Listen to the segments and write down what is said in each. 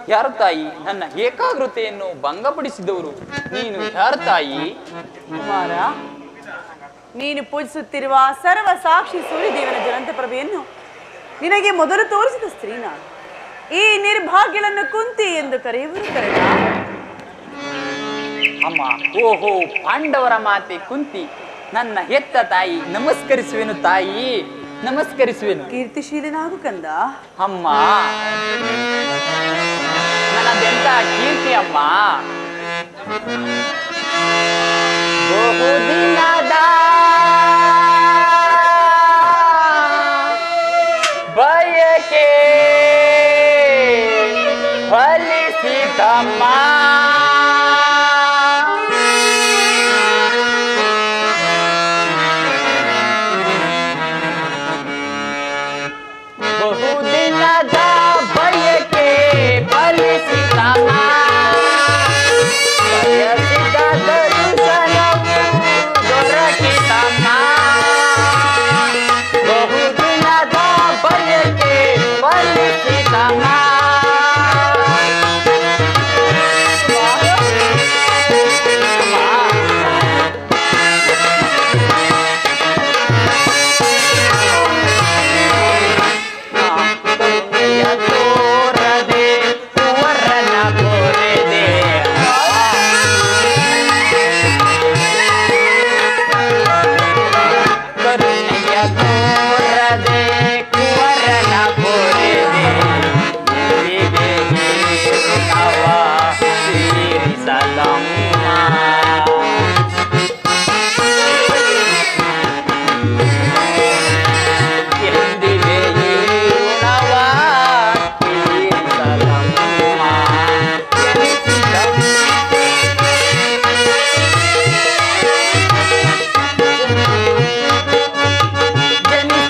ಯಾರು ತಾಯಿ? ನನ್ನ ಏಕಾಗ್ರತೆಯನ್ನು ಭಂಗಪಡಿಸಿದವರು ನೀನು ಯಾರು ತಾಯಿ? ಕುಮಾರ, ನೀನು ಪೂಜಿಸುತ್ತಿರುವ ಸರ್ವ ಸಾಕ್ಷಿ ಸೂರ್ಯದೇವನ ಜ್ವಲಂತ ಪ್ರಭೆಯನ್ನು ನಿನಗೆ ಮೊದಲು ತೋರಿಸಿದ ಸ್ತ್ರೀ ನಾನು. ಈ ನಿರ್ಭಾಗ್ಯಗಳನ್ನು ಕುಂತಿ ಎಂದು ಕರೆಯುವರು ಕರೆದ ಅಮ್ಮ. ಓಹೋ, ಪಾಂಡವರ ಮಾತೆ ಕುಂತಿ, ನನ್ನ ಹೆತ್ತ ತಾಯಿ, ನಮಸ್ಕರಿಸುವೆನು ತಾಯಿ, ನಮಸ್ಕರಿಸುವೆನು. ಕೀರ್ತಿಶೀಲನಾಗು ಕಂದ. ಅಮ್ಮ, ನನ್ನದೆಂತ ಕೀರ್ತಿ ಅಮ್ಮ. ಬಹುದಿನದ ಬಯಕೆ ಫಲಿಸಿತಮ್ಮ. ಬಹುದಿನದ ಬಯಕೆ ಫಲಿಸಿತಮ್ಮ. ಬಯಸಿದ ದರ್ಶನವು ದೊರಕಿತಮ್ಮ. ಬಹುದಿನದ ಬಯಕೆ ಫಲಿಸಿತಮ್ಮ. ತೋರದೆ ಕುವರನ ಕೋರೆದೆ. ಕರುಣೆಯ ತೋರದೆ ಕುವರನ ಕೋರೆದೆ. ಎಲ್ಲಿಗೆ ನವ ತೀರಿಸಲಮ್ಮ. ಎಂದಿಗೆ ನವ ತೀರಿಸಲಮ್ಮ. ಜನಿಸಿದ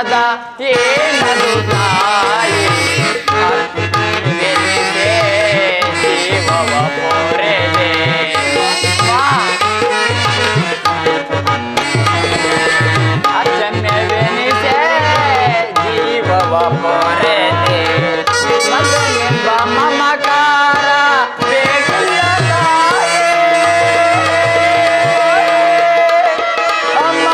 ಪಾದ ಏನದು ತಾಯಿ ಅರ್ಪಿಸುವೆನಿದೆ ಜೀವವ ಪೊರೆದೆ ಅಕ್ಷಮ್ಯವೆನಿಸೆ ಜೀವವ ಪೊರೆದೆ ಮಗನೆಂಬ ಮಮಕಾರ ಬೇಕಿಲ್ಲ ತಾಯೇ ಅಮ್ಮ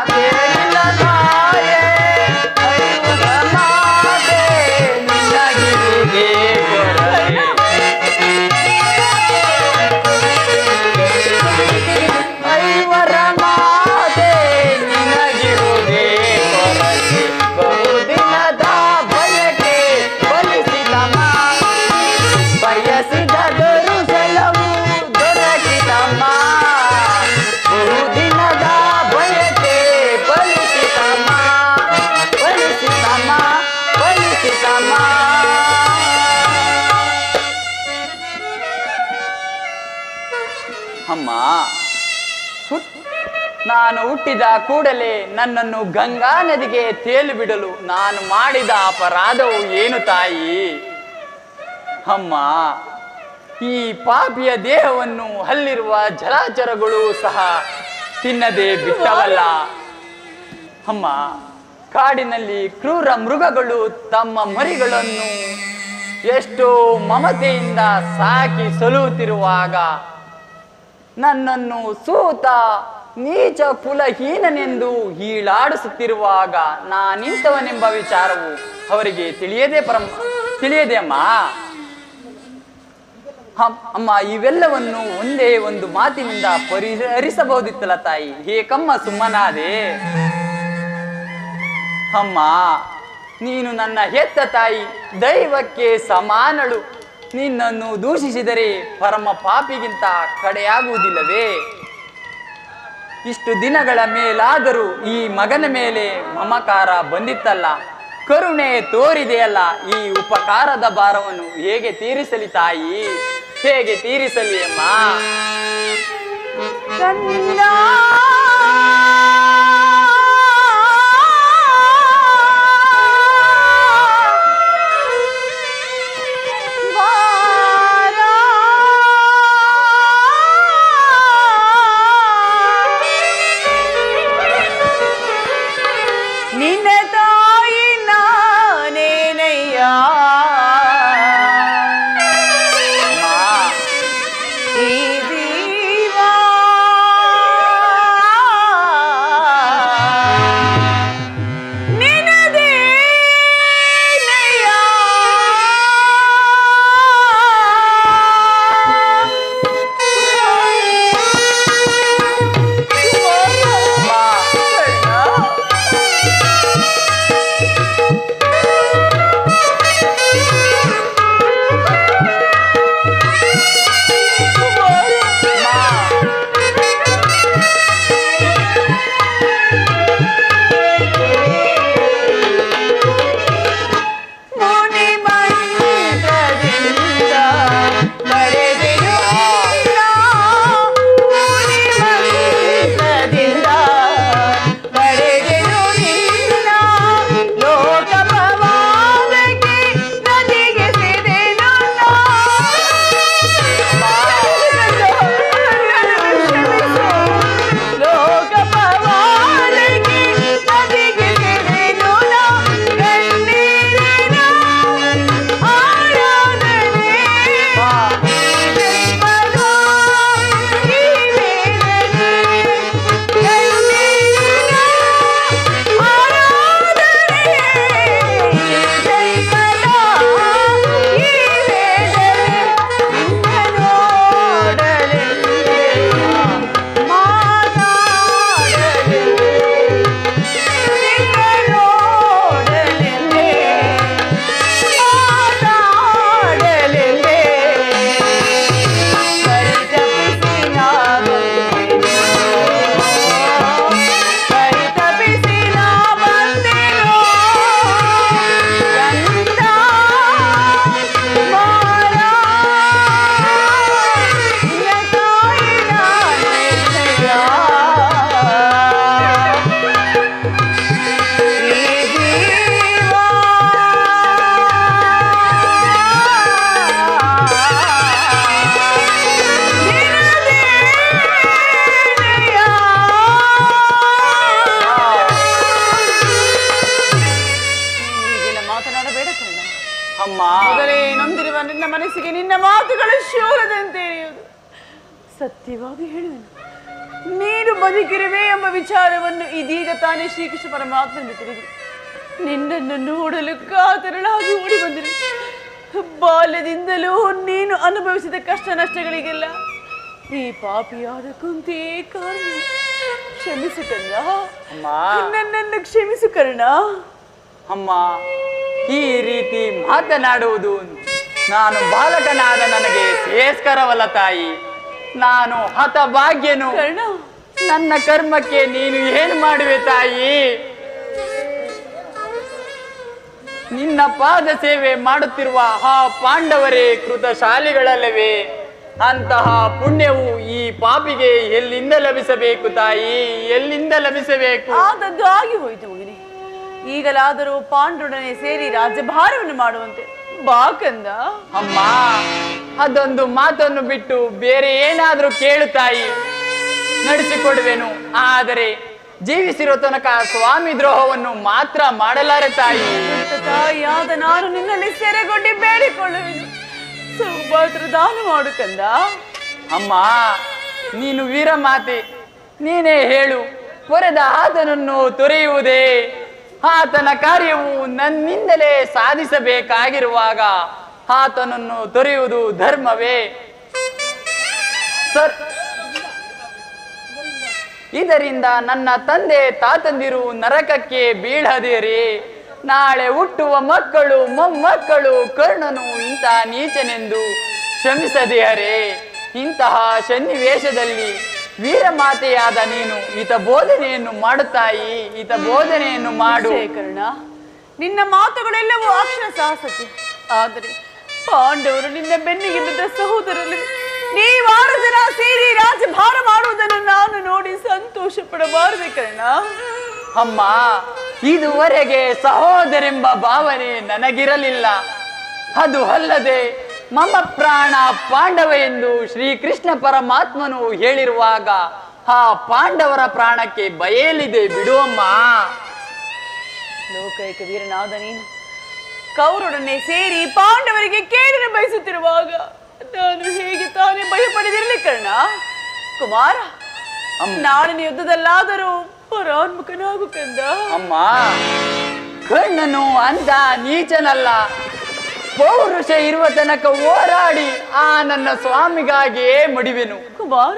ಬೇಕಿಲ್ಲ ತಾಯೇ ಐವರ ಮಾತೆ ನಿನಗಿರುವುದೇ ಕೊರತೆ ಐವರ ಮಾತೆ ನಿನಗಿರುವುದೇ ಕೊರತೆ ಬಹುದಿನದ ಬಯಕೆ ಫಲಿಸಿದಮ್ಮ ಬಯಸಿದ ದರುಶಲವು ದೊರಕಿದಮ್ಮ ಬಹುದಿನದ ಬಯಕೆ ಫಲಿಸಿದಮ್ಮ ಫಲಿಸಿದಮ್ಮ ಫಲಿಸಿದಮ್ಮ ಅಮ್ಮ ನಾನು ಹುಟ್ಟಿದ ಕೂಡಲೇ ನನ್ನನ್ನು ಗಂಗಾ ನದಿಗೆ ತೇಲು ಬಿಡಲು ನಾನು ಮಾಡಿದ ಅಪರಾಧವು ಏನು ತಾಯಿ ಅಮ್ಮ ಈ ಪಾಪಿಯ ದೇಹವನ್ನು ಅಲ್ಲಿರುವ ಜಲಚರಗಳು ಸಹ ತಿನ್ನದೆ ಬಿಟ್ಟವಲ್ಲ ಅಮ್ಮ ಕಾಡಿನಲ್ಲಿ ಕ್ರೂರ ಮೃಗಗಳು ತಮ್ಮ ಮರಿಗಳನ್ನು ಎಷ್ಟೋ ಮಮತೆಯಿಂದ ಸಾಕಿ ಸಲುತ್ತಿರುವಾಗ ನನ್ನನ್ನು ಸೂತ ನೀಚ ಕುಲಹೀನನೆಂದು ಹೀಳಾಡಿಸುತ್ತಿರುವಾಗ ನಾನಿಂತವನೆಂಬ ವಿಚಾರವು ಅವರಿಗೆ ತಿಳಿಯದೆ ಅಮ್ಮ ಅಮ್ಮ ಇವೆಲ್ಲವನ್ನು ಒಂದೇ ಒಂದು ಮಾತಿನಿಂದ ಪರಿಹರಿಸಬಹುದಿತ್ತಲ್ಲ ತಾಯಿ ಏಕಮ್ಮ ಸುಮ್ಮನಾದೆ ಅಮ್ಮ ನೀನು ನನ್ನ ಹೆತ್ತ ತಾಯಿ ದೈವಕ್ಕೆ ಸಮಾನಳು ನಿನ್ನನ್ನು ದೂಷಿಸಿದರೆ ಪರಮ ಪಾಪಿಗಿಂತ ಕಡೆಯಾಗುವುದಿಲ್ಲವೇ ಇಷ್ಟು ದಿನಗಳ ಮೇಲಾದರೂ ಈ ಮಗನ ಮೇಲೆ ಮಮಕಾರ ಬಂದಿತ್ತಲ್ಲ ಕರುಣೆ ತೋರಿದೆಯಲ್ಲ ಈ ಉಪಕಾರದ ಭಾರವನ್ನು ಹೇಗೆ ತೀರಿಸಲಿ ತಾಯಿ ಹೇಗೆ ತೀರಿಸಲಿ ಅಮ್ಮ ನಿನ್ನ ತಾಯಿ ನಾನೇನಯ್ಯ ಈ ಜೀವ ನಿನ್ನ ಮಾತುಗಳು ಶೂಲದಂತೆ ಇರಿಯುವುದು. ಸತ್ಯವಾಗಿ ಹೇಳುವೆನು, ನೀನು ಬದುಕಿರುವೆ ಎಂಬ ವಿಚಾರವನ್ನು ಇದೀಗ ತಾನೇ ಶ್ರೀಕೃಷ್ಣ ಪರಮಾತ್ಮನಿಂದ ತಿಳಿದು ನಿನ್ನನ್ನು ನೋಡಲು ಕಾತರಳಾಗಿ ಓಡಿ ಬಂದಿರು. ಬಾಲ್ಯದಿಂದಲೂ ನೀನು ಅನುಭವಿಸಿದ ಕಷ್ಟ ನಷ್ಟಗಳಿಗೆಲ್ಲ ಈ ಪಾಪಿಯಾದ ಕುಂತಿಯೇ ಕಾರಣ. ಕ್ಷಮಿಸು ಕರ್ಣ, ನನ್ನನ್ನು ಕ್ಷಮಿಸು ಕರ್ಣ. ಅಮ್ಮ, ಈ ರೀತಿ ಮಾತನಾಡುವುದು ನಾನು ಬಾಲಕನಾದ ನನಗೆ ಶ್ರೇಯಸ್ಕರವಲ್ಲ ತಾಯಿ. ನಾನು ಹತಭಾಗ್ಯನು. ಕರ್ಣ, ನನ್ನ ಕರ್ಮಕ್ಕೆ ನೀನು ಏನು ಮಾಡುವೆ ತಾಯಿ? ನಿನ್ನ ಪಾದ ಸೇವೆ ಮಾಡುತ್ತಿರುವ ಆ ಪಾಂಡವರೇ ಕೃತಶಾಲಿಗಳಲ್ಲವೇ? ಅಂತಹ ಪುಣ್ಯವು ಈ ಪಾಪಿಗೆ ಎಲ್ಲಿಂದ ಲಭಿಸಬೇಕು ತಾಯಿ? ಎಲ್ಲಿಂದ ಲಭಿಸಬೇಕು? ಆದದ್ದು ಆಗಿ ಹೋಯಿತು ಮಗನೇ. ಈಗಲಾದರೂ ಪಾಂಡುರೊಡನೆ ಸೇರಿ ರಾಜ್ಯಭಾರವನ್ನು ಮಾಡುವಂತೆ ಬಾ ಕಂದ. ಅಮ್ಮ, ಅದೊಂದು ಮಾತನ್ನು ಬಿಟ್ಟು ಬೇರೆ ಏನಾದ್ರೂ ಕೇಳು ತಾಯಿ, ನಡೆಸಿಕೊಡುವೆನು. ಆದರೆ ಜೀವಿಸಿರೋ ತನಕ ಸ್ವಾಮಿ ದ್ರೋಹವನ್ನು ಮಾತ್ರ ಮಾಡಲಾರೆ ತಾಯಿ. ತಾಯಿಯಾದ ನಾನು ನಿನ್ನಲ್ಲಿ ಸೆರೆಗೊಂಡು ಬೇಡಿಕೊಳ್ಳುವೆನು, ಸೌಭಾತ್ರ ದಾನ ಮಾಡು ಕಂದ. ಅಮ್ಮ, ನೀನು ವೀರ ಮಾತೆ, ನೀನೇ ಹೇಳು. ಪೊರೆದ ಆತನನ್ನು ತೊರೆಯುವುದೇ ಆತನ ಕಾರ್ಯವು ನನ್ನಿಂದಲೇ ಸಾಧಿಸಬೇಕಾಗಿರುವಾಗ ಆತನನ್ನು ತೊರೆಯುವುದು ಧರ್ಮವೇ? ಇದರಿಂದ ನನ್ನ ತಂದೆ ತಾತಂದಿರು ನರಕಕ್ಕೆ ಬೀಳದಿರಿ. ನಾಳೆ ಹುಟ್ಟುವ ಮಕ್ಕಳು ಮೊಮ್ಮಕ್ಕಳು ಕರ್ಣನು ಇಂಥ ನೀಚನೆಂದು ಶ್ರಮಿಸದಿಯರೇ. ಇಂತಹ ಸನ್ನಿವೇಶದಲ್ಲಿ ವೀರಮಾತೆಯಾದ ನೀನು ಹಿತ ಬೋಧನೆಯನ್ನು ಮಾಡುತ್ತಾಯಿ, ಹಿತ ಬೋಧನೆಯನ್ನು ಮಾಡು. ಕರ್ಣ, ನಿನ್ನ ಮಾತುಗಳೆಲ್ಲವೂ ಅಕ್ಷರ ಸಾಹಸತೆ. ಆದರೆ ಪಾಂಡವರು ನಿನ್ನ ಬೆನ್ನಿಗೆ ಬಿದ್ದ ಸಹೋದರರು ನೀವಾರು ಜನ ಸೇರಿ ರಾಜ್ಯಭಾರ ಮಾಡುವುದನ್ನು ನಾನು ನೋಡಿ ಸಂತೋಷ ಪಡಬಾರದೆ ಕರ್ಣ. ಅಮ್ಮ, ಇದುವರೆಗೆ ಸಹೋದರೆಂಬ ಭಾವನೆ ನನಗಿರಲಿಲ್ಲ. ಅದು ಅಲ್ಲದೆ ಮಮ ಪ್ರಾಣ ಪಾಂಡವ ಎಂದು ಶ್ರೀಕೃಷ್ಣ ಪರಮಾತ್ಮನು ಹೇಳಿರುವಾಗ ಆ ಪಾಂಡವರ ಪ್ರಾಣಕ್ಕೆ ಬಯಲಿದೆ ಬಿಡುವಮ್ಮ. ಲೋಕೈಕ ವೀರನಾದ ನೀನು ಕೌರವರೊಡನೆ ಸೇರಿ ಪಾಂಡವರಿಗೆ ಕೇಡನ್ನು ಬಯಸುತ್ತಿರುವಾಗ ನಾನು ಹೇಗೆ ತಾನೇ ಭಯಪಡೆದಿರಲಿ ಕರ್ಣ. ಕುಮಾರ, ನಾಳಿನ ಯುದ್ಧದಲ್ಲಾದರೂ ಪರಾನ್ಮುಖನಾಗು ಕಂದ. ಅಮ್ಮ, ಕರ್ಣನು ಅಂತ ನೀಚನಲ್ಲ. ಪೌರುಷ ಇರುವ ತನಕ ಹೋರಾಡಿ ಆ ನನ್ನ ಸ್ವಾಮಿಗಾಗಿಯೇ ಮಡಿವೆನು. ಕುಮಾರ,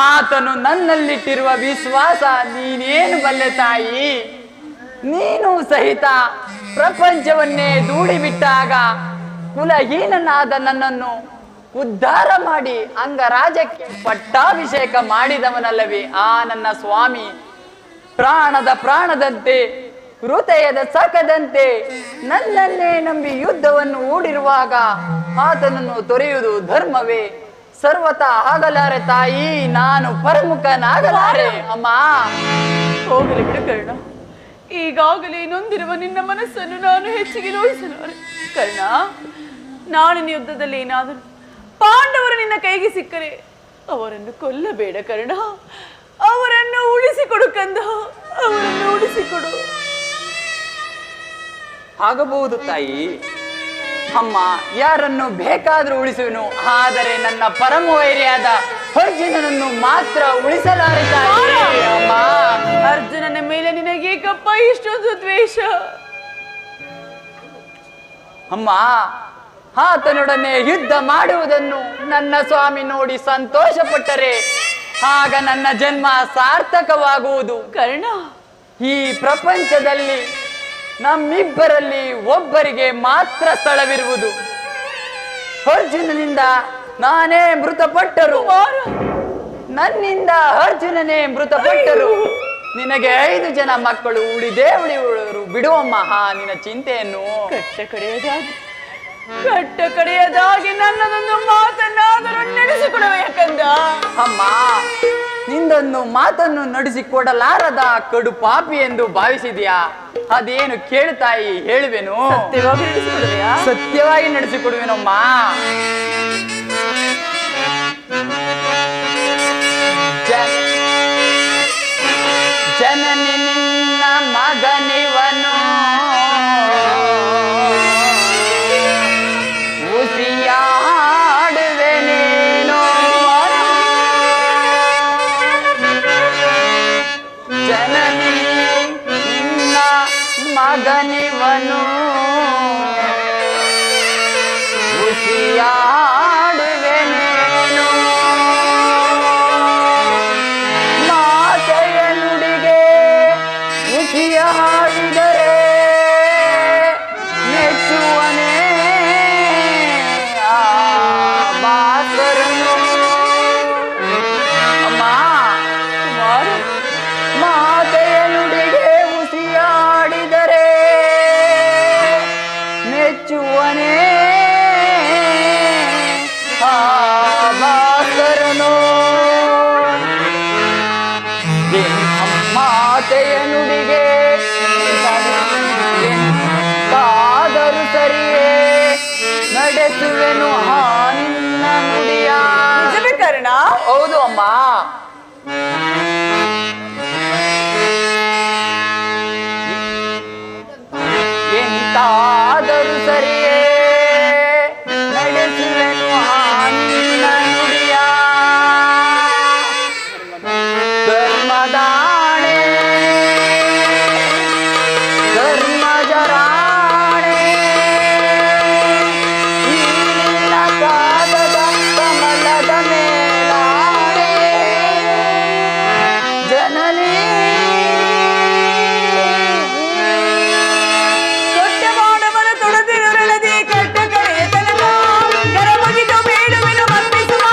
ಆತನು ನನ್ನಲ್ಲಿಟ್ಟಿರುವ ವಿಶ್ವಾಸ ನೀನೇನು ಬಲ್ಲೆ ತಾಯಿ? ನೀನು ಸಹಿತ ಪ್ರಪಂಚವನ್ನೇ ದೂಡಿಬಿಟ್ಟಾಗ ಕುಲಹೀನನಾದ ನನ್ನನ್ನು ಉದ್ಧಾರ ಮಾಡಿ ಅಂಗರಾಜಕ್ಕೆ ಪಟ್ಟಾಭಿಷೇಕ ಮಾಡಿದವನಲ್ಲವೇ ಆ ನನ್ನ ಸ್ವಾಮಿ? ಪ್ರಾಣದ ಪ್ರಾಣದಂತೆ ಹೃದಯದ ಸಕದಂತೆ ನನ್ನನ್ನೇ ನಂಬಿ ಯುದ್ಧವನ್ನು ಹೂಡಿರುವಾಗ ಆತನನ್ನು ತೊರೆಯುವುದು ಧರ್ಮವೇ? ಸರ್ವತಾ ಆಗಲಾರೆ ತಾಯಿ, ನಾನು ಪರಮುಖನಾಗಲಾರೆ. ಅಮ್ಮ, ಹೋಗಲಿ ಬಿಡು ಕರ್ಣ. ಈಗಾಗಲೇ ನೊಂದಿರುವ ನಿನ್ನ ಮನಸ್ಸನ್ನು ನಾನು ಹೆಚ್ಚಿಗೆ ನೋಯಿಸಲಾರೆ ಕರ್ಣ. ನಾಳಿನ ಯುದ್ಧದಲ್ಲಿ ಏನಾದರೂ ಪಾಂಡವರು ನಿನ್ನ ಕೈಗೆ ಸಿಕ್ಕರೆ ಅವರನ್ನು ಕೊಲ್ಲಬೇಡ ಕರ್ಣ. ಅವರನ್ನು ಉಳಿಸಿಕೊಡು ಕಂದ, ಅವರನ್ನು ಉಳಿಸಿಕೊಡು. ಆಗಬಹುದು ತಾಯಿ. ಅಮ್ಮ, ಯಾರನ್ನು ಬೇಕಾದ್ರೂ ಉಳಿಸುವೆನು, ಆದರೆ ನನ್ನ ಪರಮ ವೈರಿಯಾದ ಅರ್ಜುನನನ್ನು ಮಾತ್ರ ಉಳಿಸಲಾರೆ ತಾಯಿ. ಅಮ್ಮ, ಅರ್ಜುನನ ಮೇಲೆ ನಿನಗೆ ಕಪ್ಪ ಇಷ್ಟೊಂದು ದ್ವೇಷ? ಅಮ್ಮ, ಆತನೊಡನೆ ಯುದ್ಧ ಮಾಡುವುದನ್ನು ನನ್ನ ಸ್ವಾಮಿ ನೋಡಿ ಸಂತೋಷ ಪಟ್ಟರೆ ಆಗ ನನ್ನ ಜನ್ಮ ಸಾರ್ಥಕವಾಗುವುದು. ಕರ್ಣ, ಈ ಪ್ರಪಂಚದಲ್ಲಿ ನಮ್ಮಿಬ್ಬರಲ್ಲಿ ಒಬ್ಬರಿಗೆ ಮಾತ್ರ ಸ್ಥಳವಿರುವುದು. ಅರ್ಜುನನಿಂದ ನಾನೇ ಮೃತಪಟ್ಟರು, ನನ್ನಿಂದ ಅರ್ಜುನನೇ ಮೃತಪಟ್ಟರು. ನಿನಗೆ 5 ಜನ ಮಕ್ಕಳು ಉಳಿಯುವರು ಬಿಡುವಮ್ಮ ನಿನ್ನ ಚಿಂತೆಯನ್ನು. ಕಟ್ಟ ಕಡೆಯದಾಗಿ ನನ್ನದೊಂದು ಮಾತನ್ನಾದರೂ ನಡೆಸಿಕೊಡುವೆ ಕಂದ. ಅಮ್ಮ, ನಿಂದೊಂದು ಮಾತನ್ನು ನಡೆಸಿಕೊಡಲಾರದ ಕಡು ಪಾಪಿ ಎಂದು ಭಾವಿಸಿದ್ಯಾ? ಅದೇನು ಕೇಳುತ್ತಾಯಿ, ಹೇಳುವೆನು. ಸತ್ಯವಾಗಿ ನಡೆಸಿಕೊಡುವೆಯಾ? ಸತ್ಯವಾಗಿ ನಡೆಸಿಕೊಡುವೆನಮ್ಮ. ಜನನಿ ನಿನ್ನ ಮಗನಿವನು, ಉಸಿಯಾಡಿಸುವ ಮಗನಿವನು ಉಸಿಯಾಡುವೆನೇನು ಮಾತೆಯ ನುಡಿಗೆ ಉಸಿಯಾಡಿದರೆ ಮೆಚ್ಚುವನೇ ಆ ಬಾಸರನು ಅಮ್ಮ ಮಾತೆಯ ನುಡಿಗೆ ಉಸಿಯಾಡಿದರೆ ಮೆಚ್ಚುವನೇ ಆ ಬಾಸರನು ಮಾತೆಯ ನುಡಿಗೆ ಕಾದರು ಸರಿಯೇ ನಡೆಸುವೆನು ನಿನ್ನ ನುಡಿಯ. ನಿಜವೇ ಕರ್ಣ? ಹೌದು ಅಮ್ಮ. ಎಂತಾದರೂ ಸರಿಯೇ ನಡೆಸುವೆನು ನಿನ್ನ ನುಡಿಯ. ಧರ್ಮದಾಣೆ ಧರ್ಮಜರಾಣೆ ಈ ನಿನ್ನ ಪಾದದ ಕಮಲದ ಮೇಲಾಣೆ ಜನನಿ ದೊಡ್ಡ ಮಾಡವನ ತೊಡದಿರುಳದಿ ಕೆಟ್ಟ ಕಡೆಯ ತನಕ ಕರ ಮುಗಿದು ಬೇಡುವೆನು ಮರ್ಮಿಸುವ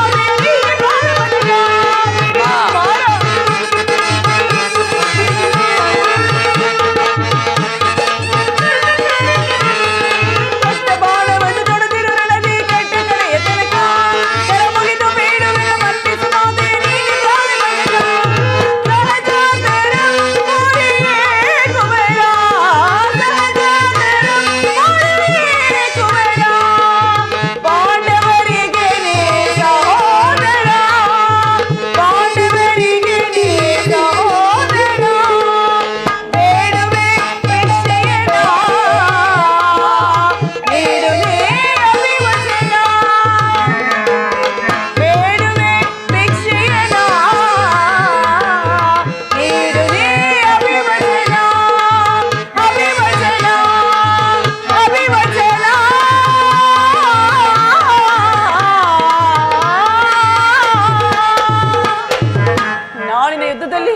ನಾಳಿನ ಯುದ್ಧದಲ್ಲಿ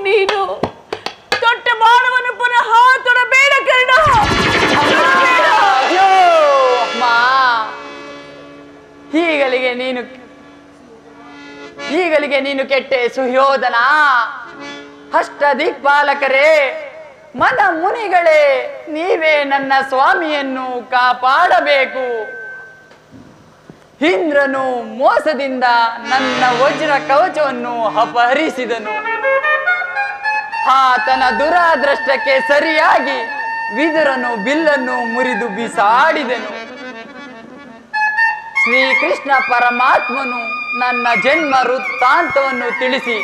ನೀನು ದೊಡ್ಡ ಬಾಣವನ್ನು ಪುನಃ ತೊಡಬೇಡ ಕರ್ಣ. ಅಯ್ಯೋ ಅಮ್ಮ, ಈಗಲಿಗೆ ನೀನು ಕೆಟ್ಟೆ ಸುಯೋಧನ. ಅಷ್ಟದಿಕ್ಪಾಲಕರೇ, ಮನ ಮುನಿಗಳೇ, ನೀವೇ ನನ್ನ ಸ್ವಾಮಿಯನ್ನು ಕಾಪಾಡಬೇಕು. ಇಂದ್ರನು ಮೋಸದಿಂದ ನನ್ನ ವಜ್ರ ಕವಚವನ್ನು ಅಪಹರಿಸಿದನು. ಆತನ ದುರಾದೃಷ್ಟಕ್ಕೆ ಸರಿಯಾಗಿ ವಿದುರನು ಬಿಲ್ಲನ್ನು ಮುರಿದು ಬಿಸಾಡಿದನು. ಶ್ರೀಕೃಷ್ಣ ಪರಮಾತ್ಮನು ನನ್ನ ಜನ್ಮ ವೃತ್ತಾಂತವನ್ನು ತಿಳಿಸಿ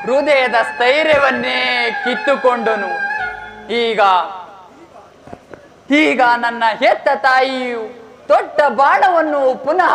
ಹೃದಯದ ಸ್ಥೈರ್ಯವನ್ನೇ ಕಿತ್ತುಕೊಂಡನು. ಈಗ ನನ್ನ ಹೆತ್ತ ತಾಯಿಯು ತೊಟ್ಟ ಬಾಣವನ್ನು ಪುನಃ